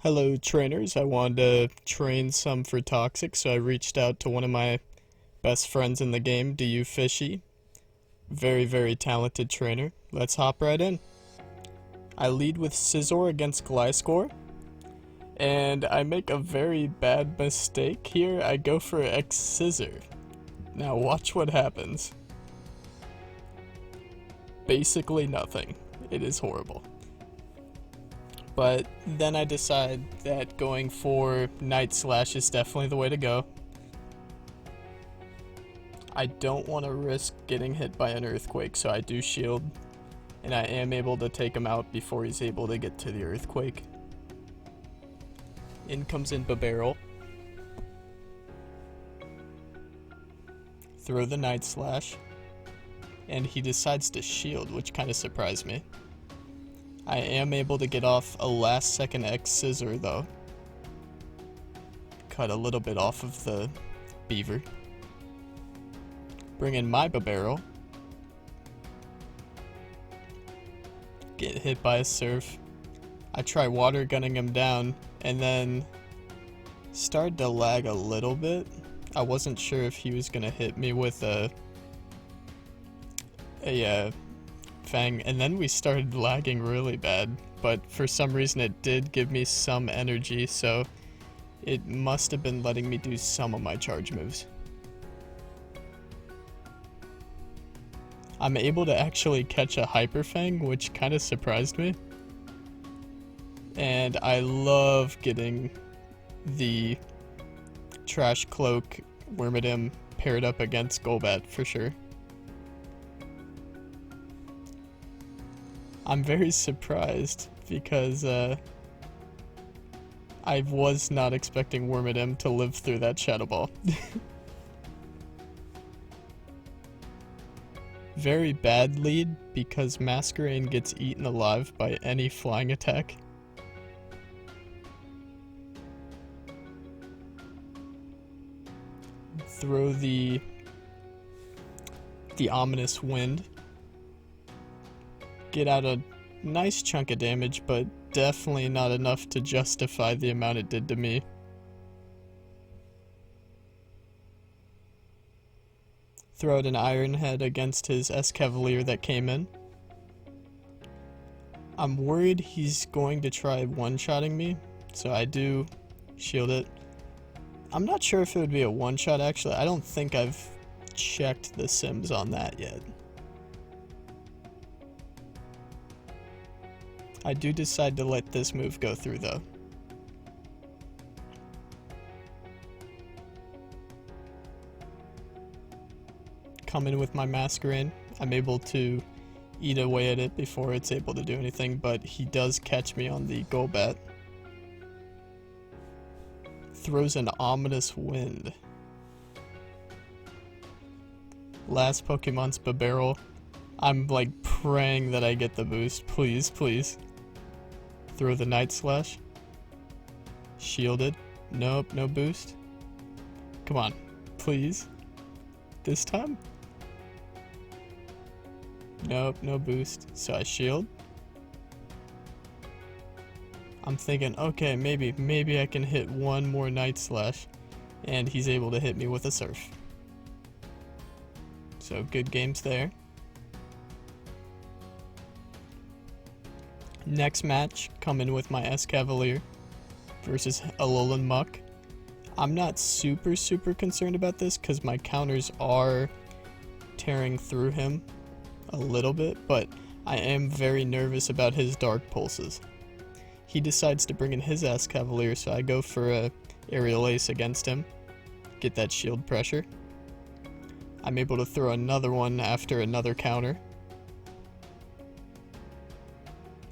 Hello trainers, I wanted to train some for Toxic, so I reached out to one of my best friends in the game, DUFISHY. Very talented trainer. Let's hop right in. I lead with Scizor against Gliscor, and I make a very bad mistake here. I go for X-Scissor. Now watch what happens. Basically nothing. It is horrible. But then I decide that going for Night Slash is definitely the way to go. I don't want to risk getting hit by an Earthquake, so I do shield, and I am able to take him out before he's able to get to the Earthquake. In comes in Barrel. Throw the Night Slash, and he decides to shield, which kind of surprised me. I am able to get off a last second X-Scissor though. Cut a little bit off of the beaver. Bring in my Barrel. Get hit by a Surf. I try water gunning him down and then started to lag a little bit. I wasn't sure if he was gonna hit me with a Fang, and then we started lagging really bad, but for some reason it did give me some energy, so it must have been letting me do some of my charge moves. I'm able to actually catch a Hyper Fang, which kind of surprised me, and I love getting the Trash Cloak Wormadam paired up against Golbat for sure. I'm very surprised because I was not expecting Wormadam to live through that Shadow Ball. Very bad lead because Masquerain gets eaten alive by any flying attack. Throw the Ominous Wind. Get out a nice chunk of damage, but definitely not enough to justify the amount it did to me. Throw out an Iron Head against his Escavalier that came in. I'm worried he's going to try one-shotting me, so I do shield it. I'm not sure if it would be a one-shot actually. I don't think I've checked the sims on that yet. I do decide to let this move go through though. Come in with my Masquerain. I'm able to eat away at it before it's able to do anything, but he does catch me on the Golbat. Throws an Ominous Wind. Last Pokemon's Barrel. I'm like praying that I get the boost. Please. Throw the Night Slash. Shielded. Nope, no boost. Come on, please. This time? Nope, no boost. So I shield. I'm thinking, okay, maybe I can hit one more Night Slash, and he's able to hit me with a Surf. So good games there. Next match, come in with my Escavalier versus Alolan Muck. I'm not super concerned about this because my counters are tearing through him a little bit, but I am very nervous about his Dark Pulses. He decides to bring in his Escavalier, so I go for a Aerial Ace against him, get that shield pressure. I'm able to throw another one after another counter.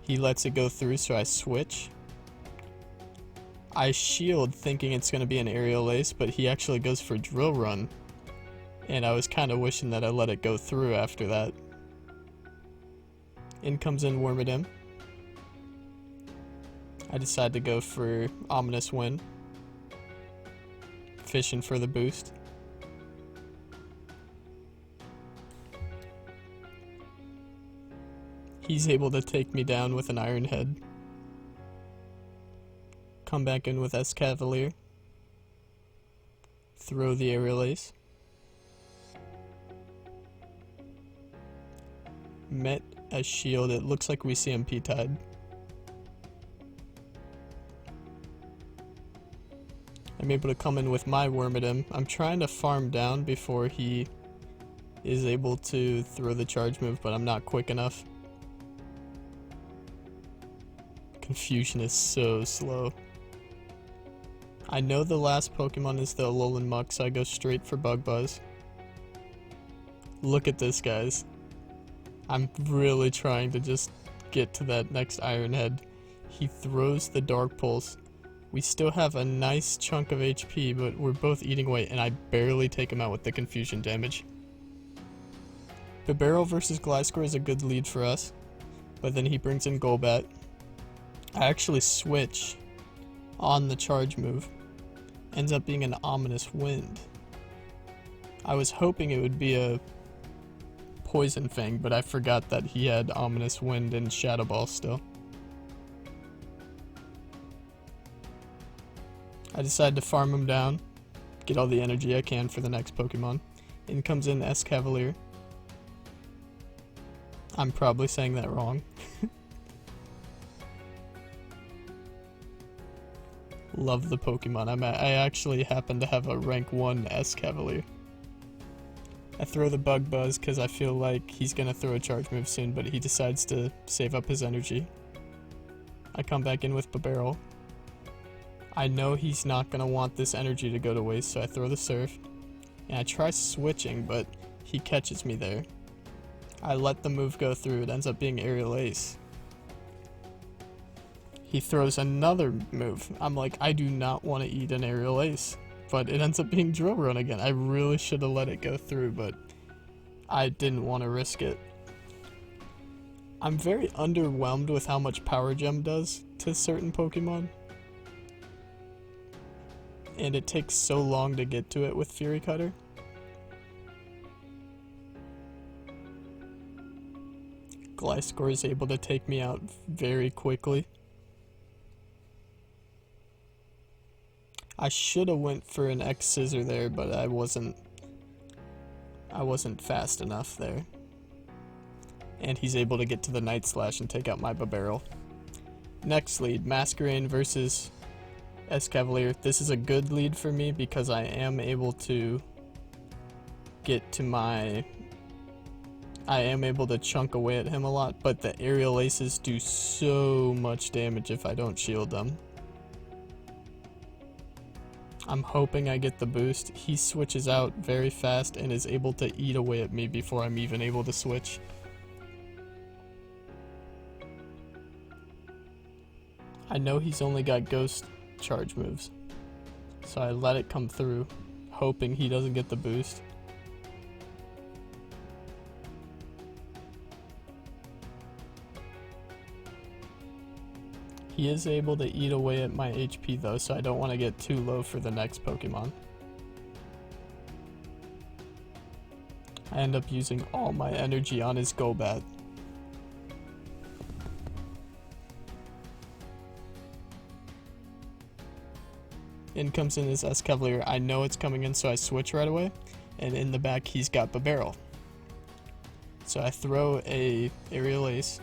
He lets it go through, so I switch. I shield thinking it's going to be an Aerial Ace, but he actually goes for Drill Run. And I was kind of wishing that I let it go through after that. In comes in Wormadam. I decide to go for Ominous Wind. Fishing for the boost. He's able to take me down with an Iron Head. Come back in with Escavalier. Throw the Aerial Ace. Met a shield. It looks like we CMP tied. I'm able to come in with my Wormadam. I'm trying to farm down before he is able to throw the charge move, but I'm not quick enough. Confusion is so slow. I know the last Pokemon is the Alolan Muck, so I go straight for Bug Buzz. Look at this, guys. I'm really trying to just get to that next Iron Head. He throws the Dark Pulse. We still have a nice chunk of HP, but we're both eating away, and I barely take him out with the confusion damage. Bibarel versus Gliscor is a good lead for us, but then he brings in Golbat. I actually switch on the charge move. Ends up being an Ominous Wind. I was hoping it would be a Poison Fang, but I forgot that he had Ominous Wind and Shadow Ball still. I decide to farm him down, get all the energy I can for the next Pokemon. In comes in Escavalier. I'm probably saying that wrong. Love the Pokemon. I actually happen to have a rank 1 Escavalier. I throw the Bug Buzz because I feel like he's going to throw a charge move soon, but he decides to save up his energy. I come back in with Bibarel. I know he's not going to want this energy to go to waste, so I throw the Surf. And I try switching, but he catches me there. I let the move go through. It ends up being Aerial Ace. He throws another move. I'm like, I do not want to eat an Aerial Ace. But it ends up being Drill Run again. I really should have let it go through, but I didn't want to risk it. I'm very underwhelmed with how much Power Gem does to certain Pokemon. And it takes so long to get to it with Fury Cutter. Gliscor is able to take me out very quickly. I should have went for an X Scissor there, but I wasn't fast enough there. And he's able to get to the Night Slash and take out my Bibarel. Next lead, Masquerain versus Escavalier. This is a good lead for me because I am able to get to my... I am able to chunk away at him a lot, but the Aerial Aces do so much damage if I don't shield them. I'm hoping I get the boost. He switches out very fast and is able to eat away at me before I'm even able to switch. I know he's only got Ghost charge moves, so I let it come through, hoping he doesn't get the boost. He is able to eat away at my HP though, so I don't want to get too low for the next Pokemon. I end up using all my energy on his Golbat. In comes in his Escavalier. I know it's coming in, so I switch right away. And in the back, he's got Bibarel. So I throw a Aerial Ace.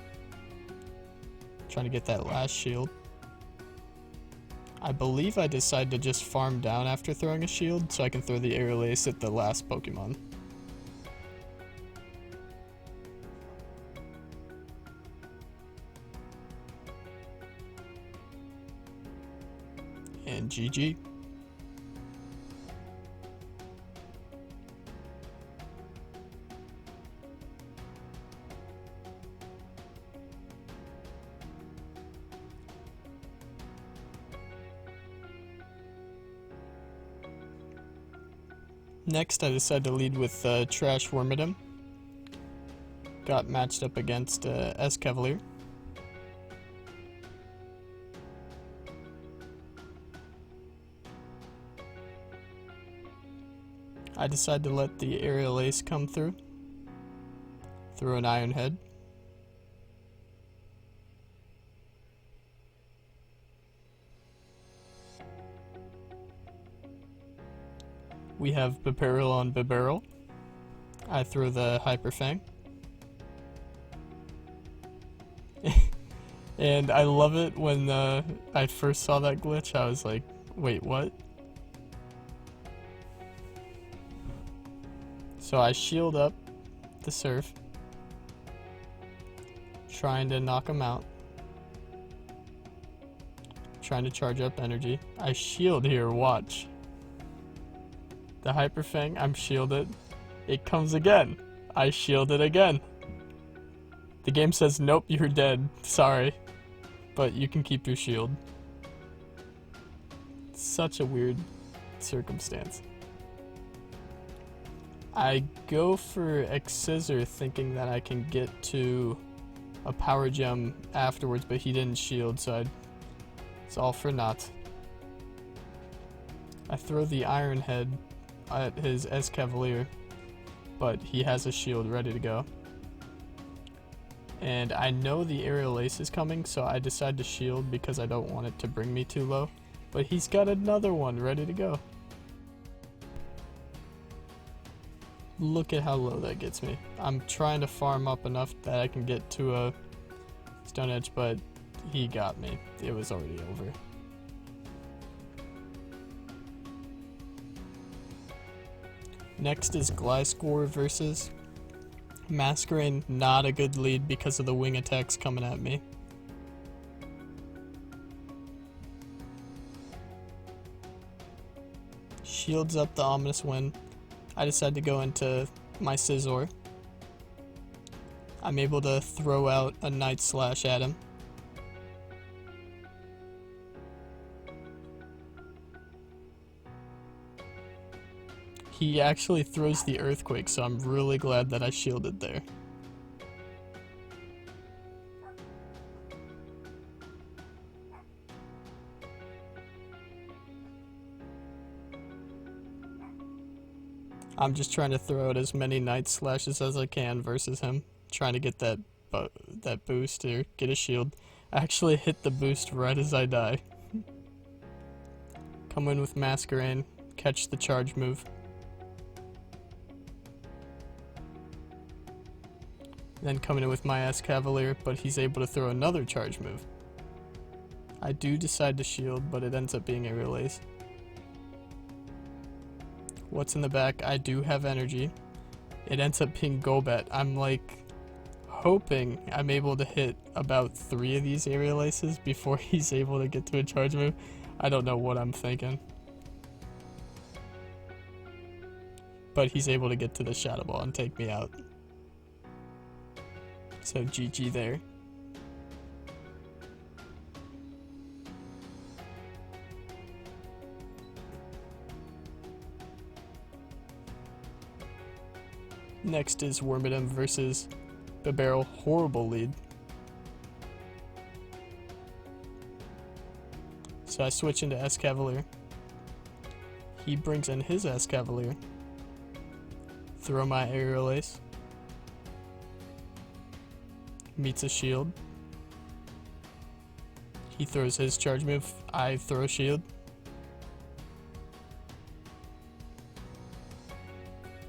Trying to get that last shield. I believe I decide to just farm down after throwing a shield, so I can throw the Aerial Ace at the last Pokemon. And GG. Next, I decided to lead with Trash Wormadam. Got matched up against Escavalier. I decided to let the Aerial Ace come through. Through an Iron Head. We have Bibarel on Bibarel. I throw the Hyper Fang. And I love it when I first saw that glitch, I was like, wait, what? So I shield up the Silph, trying to knock him out. Trying to charge up energy. I shield here, watch. The Hyper Fang, I'm shielded. It comes again. I shield it again. The game says, nope, you're dead. Sorry. But you can keep your shield. Such a weird circumstance. I go for X-Scissor thinking that I can get to a power gem afterwards, but he didn't shield, so it's all for naught. I throw the Iron Head at his Escavalier, but he has a shield ready to go. And I know the Aerial Ace is coming, so I decide to shield because I don't want it to bring me too low. But he's got another one ready to go. Look at how low that gets me. I'm trying to farm up enough that I can get to a Stone Edge, but he got me. It was already over. Next is Gliscor versus Masquerain. Not a good lead because of the wing attacks coming at me. Shields up the Ominous Wind. I decide to go into my Scizor. I'm able to throw out a Night Slash at him. He actually throws the Earthquake, so I'm really glad that I shielded there. I'm just trying to throw out as many Night Slashes as I can versus him, trying to get that boost or get a shield. I actually hit the boost right as I die. Come in with Masquerain, catch the charge move. Then coming in with my Escavalier, but he's able to throw another charge move. I do decide to shield, but it ends up being Aerial Ace. What's in the back? I do have energy. It ends up being Golbat. I'm like hoping I'm able to hit about 3 of these Aerial Aces before he's able to get to a charge move. I don't know what I'm thinking. But he's able to get to the Shadow Ball and take me out. So GG there. Next is Wormadam versus Bibarel. Horrible lead. So I switch into Escavalier. He brings in his Escavalier. Throw my Aerial Ace. Meets a shield. He throws his charge move. I throw shield.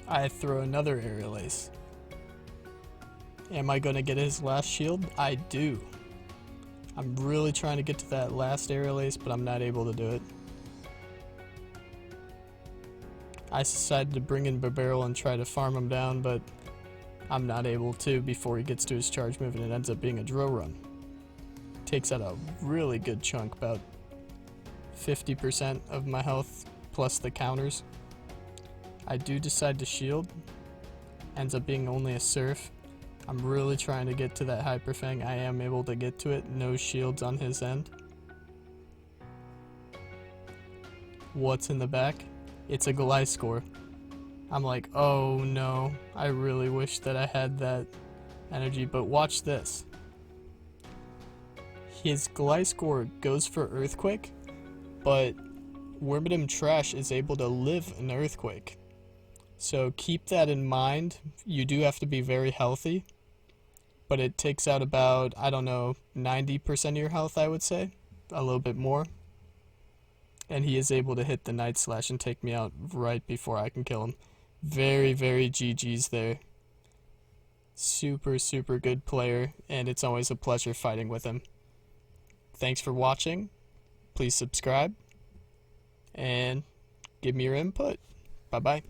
I throw another Aerial Ace. Am I going to get his last shield? I do. I'm really trying to get to that last Aerial Ace, but I'm not able to do it. I decided to bring in Bibarel and try to farm him down, but I'm not able to before he gets to his charge move, and it ends up being a Drow Run. Takes out a really good chunk, about 50% of my health plus the counters. I do decide to shield. Ends up being only a Silph. I'm really trying to get to that Hyper Fang. I am able to get to it. No shields on his end. What's in the back? It's a Gliscor. I'm like, oh no, I really wish that I had that energy, but watch this. His Gliscor goes for Earthquake, but Wormadam Trash is able to live an Earthquake. So keep that in mind. You do have to be very healthy, but it takes out about, I don't know, 90% of your health, I would say. A little bit more. and he is able to hit the Night Slash and take me out right before I can kill him. Very, very GG's there. Super, super good player, and it's always a pleasure fighting with him. Thanks for watching. Please subscribe, and give me your input. Bye-bye.